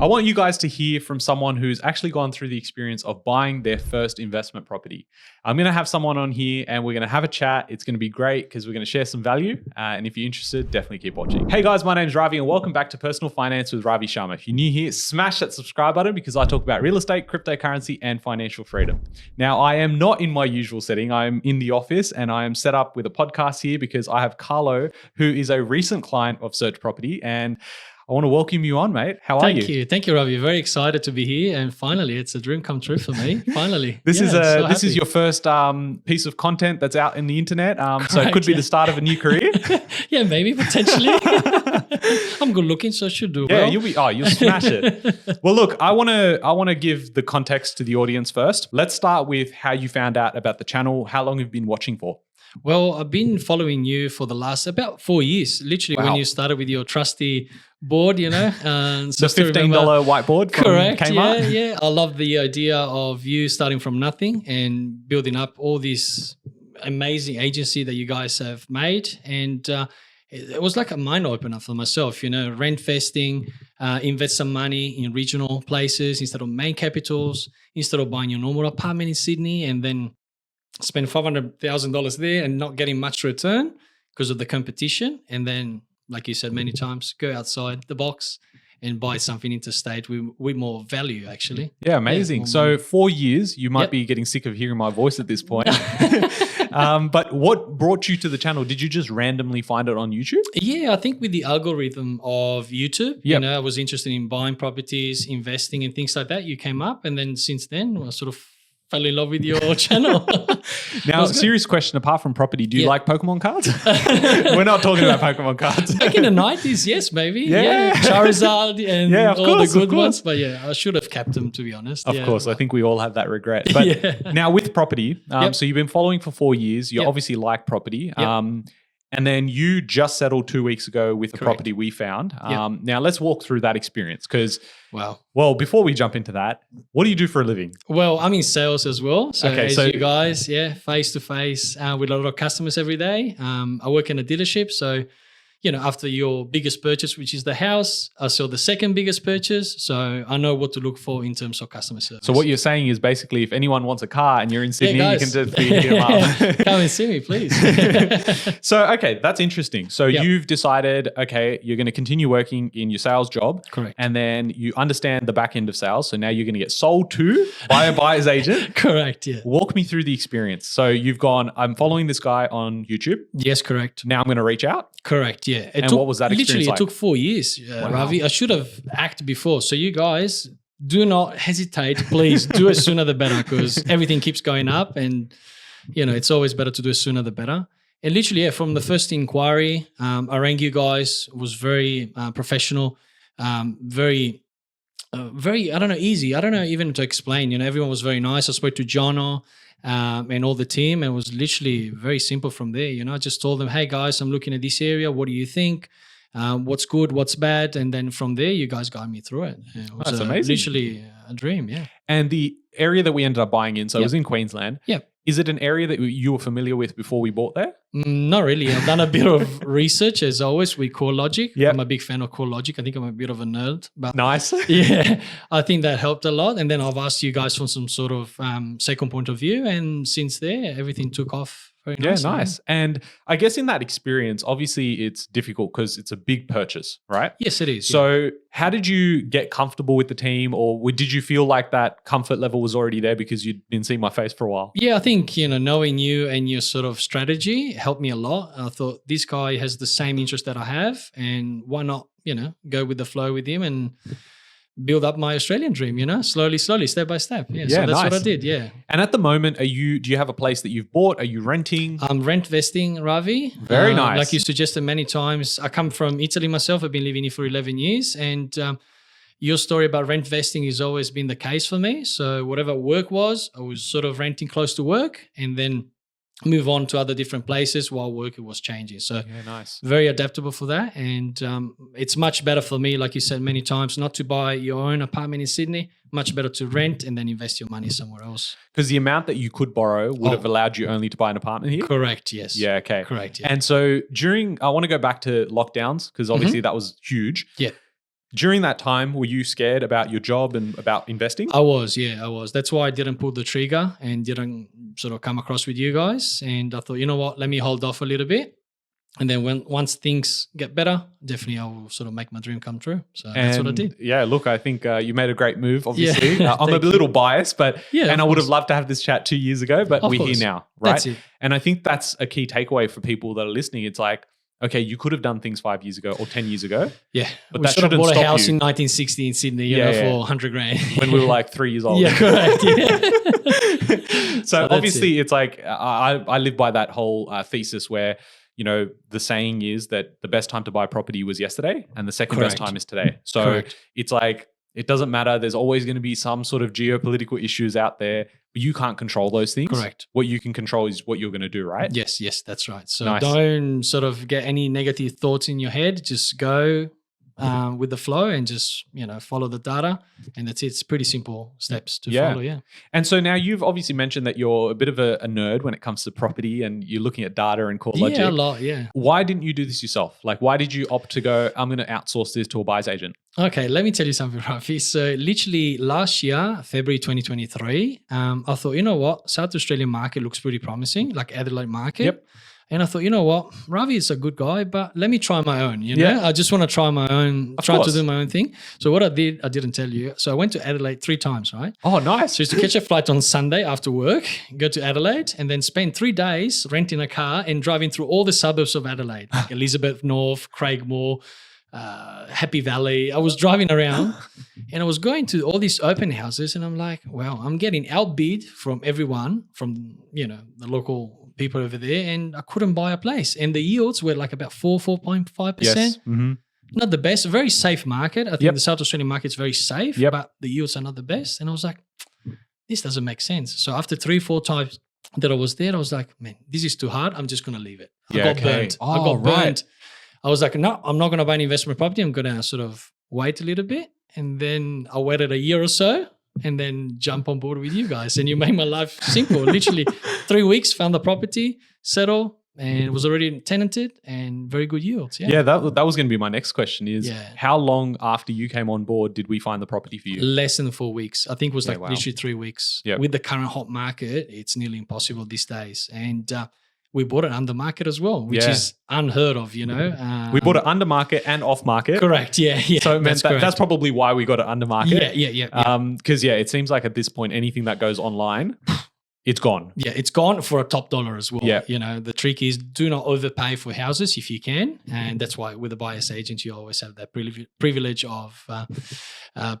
I want you guys to hear from someone who's actually gone through the experience of buying their first investment property. I'm going to have someone on here and we're going to have a chat. It's going to be great because we're going to share some value. And if you're interested, definitely keep watching. Hey guys, my name's Ravi and welcome back to Personal Finance with Ravi Sharma. If you're new here, smash that subscribe button because I talk about real estate, cryptocurrency, and financial freedom. Now, I am not in my usual setting. I am in the office and I am set up with a podcast here because I have Carlo, who is a recent client of Search Property, and I want to welcome you on, mate. How are you? Thank you, Ravi. Very excited to be here, and finally, it's a dream come true for me. Finally, this is your first piece of content that's out in the internet, so it could be the start of a new career. Yeah, maybe potentially. I'm good looking, so I should do well. Yeah, you'll smash it. Well, look, I want to give the context to the audience first. Let's start with how you found out about the channel, how long you've been watching for. Well, I've been following you for the last about 4 years. Literally, when you started with your trusty board, you know, and the $15 whiteboard from Kmart. Yeah. I love the idea of you starting from nothing and building up all this amazing agency that you guys have made, and it was like a mind opener for myself. You know, rent vesting, invest some money in regional places instead of main capitals, instead of buying your normal apartment in Sydney and then spend $500,000 there and not getting much return because of the competition. And then, like you said many times, go outside the box and buy something interstate with more value, actually. Yeah, amazing. So 4 years, you might be getting sick of hearing my voice at this point. But what brought you to the channel? Did you just randomly find it on YouTube? Yeah, I think with the algorithm of YouTube, you know, I was interested in buying properties, investing and things like that. You came up, and then since then, I sort of fell in love with your channel. Now, serious question, apart from property, do you like Pokemon cards? We're not talking about Pokemon cards. Back in the 90s, yes, maybe. Yeah. Charizard and all the good ones. But yeah, I should have kept them, to be honest. Of course, I think we all have that regret. But now with property, so you've been following for 4 years. You obviously like property. And then you just settled 2 weeks ago with the property we found. Now let's walk through that experience because, well, before we jump into that, what do you do for a living? Well, I'm in sales as well. So you guys, face to face with a lot of customers every day. I work in a dealership. So, you know, after your biggest purchase, which is the house, I saw the second biggest purchase. So I know what to look for in terms of customer service. So what you're saying is basically if anyone wants a car and you're in Sydney, you can just hit them up. Come and see me, please. So, okay, that's interesting. So you've decided, okay, you're going to continue working in your sales job. Correct. And then you understand the back end of sales. So now you're going to get sold to by a buyer's agent. Correct, yeah. Walk me through the experience. So you've gone, I'm following this guy on YouTube. Yes, correct. Now I'm going to reach out. Correct, yeah. What was that experience like? It took 4 years, Ravi. I should have acted before. So you guys, do not hesitate. Please do it sooner the better because everything keeps going up and, you know, it's always better to do it sooner the better. And literally, from the first inquiry, I rang you guys. It was very professional, very, I don't know, easy. I don't know even to explain. You know, everyone was very nice. I spoke to Jono and all the team, and it was literally very simple from there. You know, I just told them, hey guys, I'm looking at this area. What do you think? What's good? What's bad? And then from there, you guys guided me through it. It was That's amazing. Literally a dream, yeah. And the area that we ended up buying in, so it was in Queensland. Yeah. Is it an area that you were familiar with before we bought there? Not really. I've done a bit of research as always with CoreLogic. Yep. I'm a big fan of CoreLogic. I think I'm a bit of a nerd. But nice. Yeah, I think that helped a lot. And then I've asked you guys for some sort of second point of view. And since there, everything took off. Yeah, nice. And I guess in that experience, obviously it's difficult because it's a big purchase, right? Yes, it is. So how did you get comfortable with the team, or did you feel like that comfort level was already there because you'd been seeing my face for a while? Yeah, I think, you know, knowing you and your sort of strategy helped me a lot. I thought this guy has the same interest that I have, and why not, you know, go with the flow with him and build up my Australian dream, you know, slowly, step by step. Yeah, so that's what I did, yeah. And at the moment, do you have a place that you've bought? Are you renting? I'm rent vesting, Ravi. Very nice. Like you suggested many times, I come from Italy myself. I've been living here for 11 years. And your story about rent vesting has always been the case for me. So whatever work was, I was sort of renting close to work and then move on to other different places while work was changing. So nice. Very adaptable for that. And it's much better for me, like you said many times, not to buy your own apartment in Sydney, much better to rent and then invest your money somewhere else. Because the amount that you could borrow would have allowed you only to buy an apartment here? Correct, yes. Yeah, okay. Correct, yeah. And so I want to go back to lockdowns because obviously that was huge. Yeah. During that time, were you scared about your job and about investing? I was. That's why I didn't pull the trigger and didn't sort of come across with you guys. And I thought, you know what, let me hold off a little bit. And then once things get better, definitely I will sort of make my dream come true. So that's what I did. Yeah, look, I think you made a great move, obviously. Yeah. I'm a little biased, but and I would have course. loved to have this chat 2 years ago, but Of we're course. here now, right? That's it. And I think that's a key takeaway for people that are listening. It's like, okay, you could have done things 5 years ago or 10 years ago Yeah. But we that should have shouldn't bought a stop house you. in 1960 in Sydney, you Yeah, know, yeah. for 100 grand. when we were like 3 years old. Yeah, correct. Yeah. So that's obviously it's like I live by that whole thesis where, you know, the saying is that the best time to buy property was yesterday and the second best Correct. time is today. So Correct. it's like, it doesn't matter. There's always going to be some sort of geopolitical issues out there, but you can't control those things. Correct. What you can control is what you're going to do, right? Yes, that's right. So Nice. don't sort of get any negative thoughts in your head. Just go with the flow and just, you know, follow the data. And that's it. It's pretty simple steps to Yeah. follow. Yeah. And so now you've obviously mentioned that you're a bit of a nerd when it comes to property and you're looking at data and core logic. Yeah, a lot. Yeah. Why didn't you do this yourself? Like, why did you opt to go, I'm going to outsource this to a buyer's agent? Okay, let me tell you something, Rafi. So literally last year, February 2023, I thought, you know what, South Australian market looks pretty promising, like Adelaide market. Yep. And I thought, you know what, Ravi is a good guy, but let me try my own, you know? Yeah. I just want to try my own, Of try course. to do my own thing. So what I did, I didn't tell you. So I went to Adelaide 3 times, right? Oh, nice. So I used to catch a flight on Sunday after work, go to Adelaide, and then spend 3 days renting a car and driving through all the suburbs of Adelaide, like Elizabeth North, Craigmore, Happy Valley. I was driving around and I was going to all these open houses and I'm like, wow, I'm getting outbid from everyone, from, you know, the local people over there, and I couldn't buy a place. And the yields were like about 4.5%. Yes. Mm-hmm. Not the best, a very safe market. I think Yep. the South Australian market's very safe, Yep. but the yields are not the best. And I was like, this doesn't make sense. So after 3-4 times that I was there, I was like, man, this is too hard. I'm just going to leave it. I Yeah, got okay. burnt. I Oh, got right. burnt. I was like, no, I'm not going to buy an investment property. I'm going to sort of wait a little bit. And then I waited a year or so and then jump on board with you guys. And you made my life simple. Literally 3 weeks, found the property, settled, and it was already tenanted and very good yields. Yeah, that was going to be my next question is Yeah. how long after you came on board did we find the property for you? Less than 4 weeks. I think it was Yeah, like wow. literally 3 weeks. Yep. With the current hot market, it's nearly impossible these days. And we bought it under market as well, which Yeah. is unheard of, you know. We bought it under market and off market. Correct. Yeah. So it meant correct. that's probably why we got it under market. Yeah. Because it seems like at this point, anything that goes online, it's gone. Yeah, it's gone for a top dollar as well. Yeah. You know, the trick is do not overpay for houses if you can. And that's why with a buyer's agent, you always have that privilege of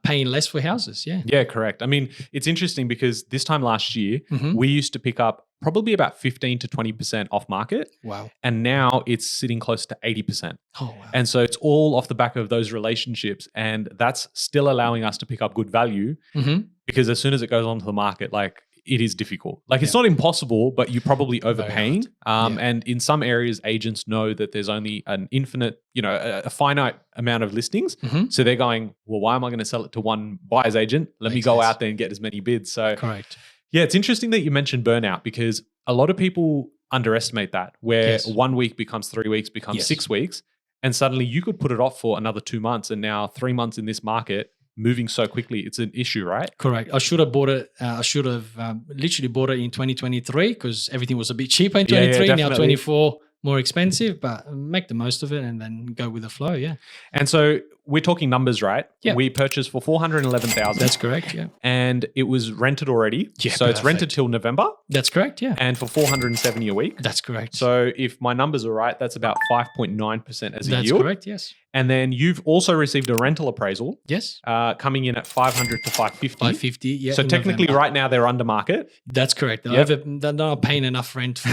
paying less for houses. Yeah. Yeah, correct. I mean, it's interesting because this time last year, Mhm. we used to pick up probably about 15 to 20% off market. Wow. And now it's sitting close to 80%. Oh, wow. And so it's all off the back of those relationships. And that's still allowing us to pick up good value Mhm. because as soon as it goes onto the market, like it is difficult. Like it's not impossible, but you're probably overpaying. Yeah. And in some areas, agents know that there's only an infinite, a finite amount of listings. Mhm. So they're going, well, why am I going to sell it to one buyer's agent? Let me Makes go sense. out there and get as many bids. So Correct. yeah, it's interesting that you mentioned burnout because a lot of people underestimate that where Yes. 1 week becomes 3 weeks, becomes Yes. 6 weeks. And suddenly you could put it off for another 2 months. And now 3 months in this market, moving so quickly, it's an issue, right? Correct. I should have bought it. I should have literally bought it in 2023 because everything was a bit cheaper in Yeah, yeah, 23. Now definitely. 24 more expensive, but make the most of it and then go with the flow. Yeah, And so we're talking numbers, right? Yeah. We purchased for 411,000 that's correct. Yeah, and it was rented already. Yeah, so it's rented perfect. till November that's correct. Yeah, and for 470 a week. that's correct. So if my numbers are right, that's about 5.9% as a that's yield. correct. Yes. And then you've also received a rental appraisal Yes. coming in at 500 to 550. 550. Yeah. So in technically November. right now they're under market, That's correct. Yep. They're not paying enough rent for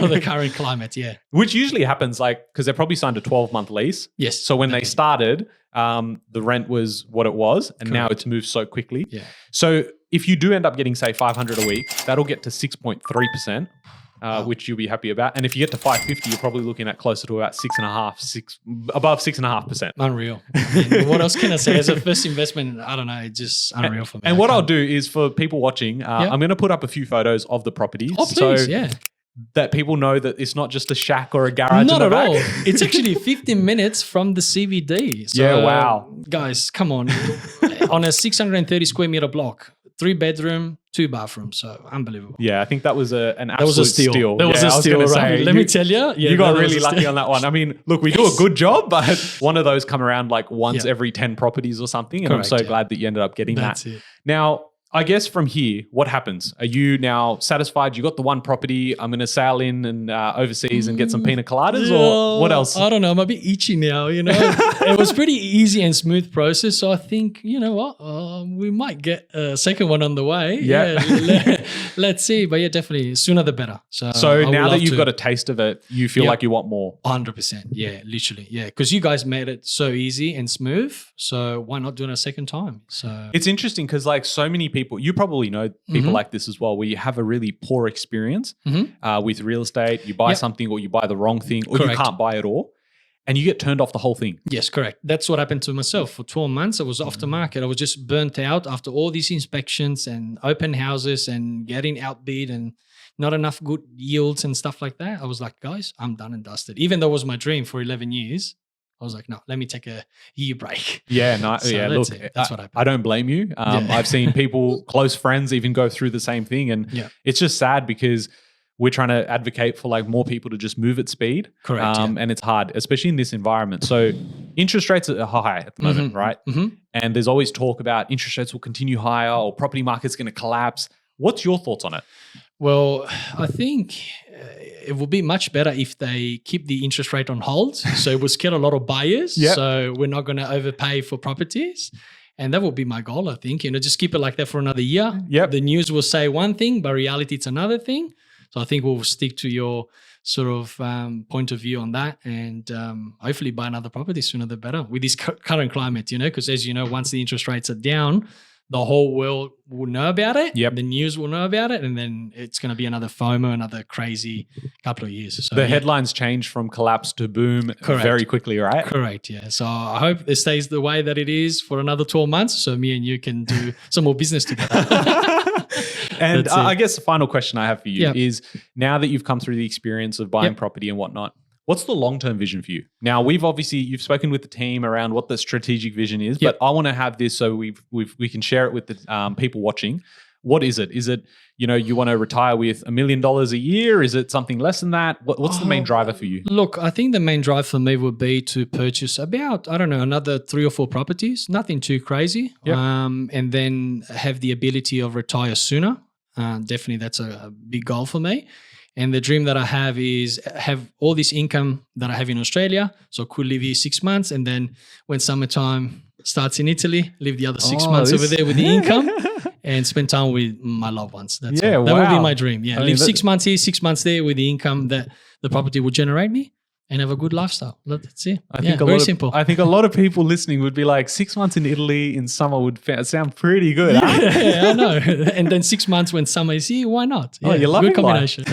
the current climate. Yeah. which usually happens like because they probably signed a 12-month lease. Yes. So when they definitely. started, the rent was what it was, and now Correct. it's moved so quickly. Yeah. So if you do end up getting, say, 500 a week, that'll get to 6.3%, Wow. which you'll be happy about. And if you get to 550, you're probably looking at closer to about 6.5, above 6.5%. Unreal. I mean, what else can I say? As a first investment, I don't know. It's just unreal for me. And I what I'll can't- do is for people watching, I'm going to put up a few photos of the properties. Oh, please. So yeah. that people know that it's not just a shack or a garage? Not in the at all. back? It's actually 15 minutes from the CBD. So, Yeah, wow. Guys, come on. On a 630 square meter block, 3 bedroom, 2 bathrooms. So unbelievable. Yeah, I think that was an absolute That was a steal. That was Yeah, a I was steal, gonna right? say, Let me tell you. Yeah, you got that was really a lucky steal. on that one. I mean, look, we do a good job, but one of those come around like once Yeah. every 10 properties or something. And Correct, I'm so yeah. glad that you ended up getting That's that. it. Now, I guess from here, what happens? Are you now satisfied? You got the one property. I'm going to sail in and overseas and get some pina coladas, or what else? I don't know. I'm a bit itchy now. It was pretty easy and smooth process. So I think, you know what, we might get a second one on the way. Yeah. Let's see. But yeah, definitely sooner the better. So I So would now that love you've to. got a taste of it, you feel Yep. like you want more. 100%. Yeah, literally. Yeah. Because you guys made it so easy and smooth. So why not do it a second time? So It's interesting because like so many people, you probably know people Mhm. like this as well, where you have a really poor experience Mhm. with real estate. You buy Yep. something or you buy the wrong thing or you Correct. can't buy it all and you get turned off the whole thing. yes, correct. That's what happened to myself. For 12 months, I was off the market. I was just burnt out after all these inspections and open houses and getting outbid and not enough good yields and stuff like that. I was like, guys, I'm done and dusted. Even though it was my dream for 11 years, I was like, no, let me take a year break. Yeah, no, So yeah. that's Look, it. That's what happened. I don't blame you. Yeah. I've seen people, close friends, even go through the same thing, and Yeah. it's just sad because we're trying to advocate for like more people to just move at speed. Correct, yeah. And it's hard, especially in this environment. So interest rates are high at the moment, Mhm, right? mhm. And there's always talk about interest rates will continue higher or property market's going to collapse. What's your thoughts on it? Well, I think it would be much better if they keep the interest rate on hold. So it will scare a lot of buyers. Yep. So we're not going to overpay for properties. And that will be my goal, I think. Just keep it like that for another year. Yep. The news will say one thing, but reality it's another thing. So I think we'll stick to your sort of point of view on that, and hopefully buy another property sooner the better with this current climate. Because as you know, once the interest rates are down, the whole world will know about it. Yep. The news will know about it, and then it's going to be another FOMO, another crazy couple of years. So The yeah. headlines change from collapse to boom Correct. very quickly, right? Correct, yeah. So I hope it stays the way that it is for another 12 months, so me and you can do some more business together. And That's it. I guess the final question I have for you Yeah. is, now that you've come through the experience of buying Yep. property and whatnot, what's the long-term vision for you? Now, you've spoken with the team around what the strategic vision is, Yep. but I want to have this so we can share it with the people watching. What is it? Is it, you want to retire with $1 million a year? Is it something less than that? What's the main driver for you? Look, I think the main drive for me would be to purchase about, I don't know, another 3 or 4 properties, nothing too crazy. Yep. And then have the ability of retire sooner. Definitely that's a big goal for me. And the dream that I have is have all this income that I have in Australia. So could live here 6 months. And then when summertime starts in Italy, live the other 6 Oh, months this- over there with the income. And spend time with my loved ones. That's Yeah, all. That would be wow. my dream. Yeah, I mean, live that- 6 months here, 6 months there with the income that the property will generate me, and have a good lifestyle. That's it. I think very simple. I think a lot of people listening would be like, 6 months in Italy in summer would sound pretty good. Huh? yeah, I know. And then 6 months when summer is here, why not? Oh, you're loving good life. combination.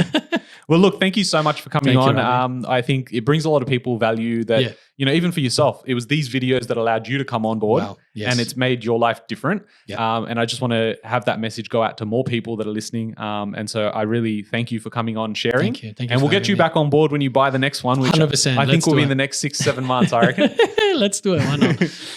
Well, look, thank you so much for coming Thank you, on. Robbie. I think it brings a lot of people value that, Yeah. even for yourself, it was these videos that allowed you to come on board Wow. Yes. and it's made your life different. Yeah. And I just want to have that message go out to more people that are listening. And so I really thank you for coming on, sharing. Thank you. Thank you And for we'll get having you me. back on board when you buy the next one, which 100%. I think Let's will do be in it. the next 6-7 months, I reckon. Let's do it. Why not?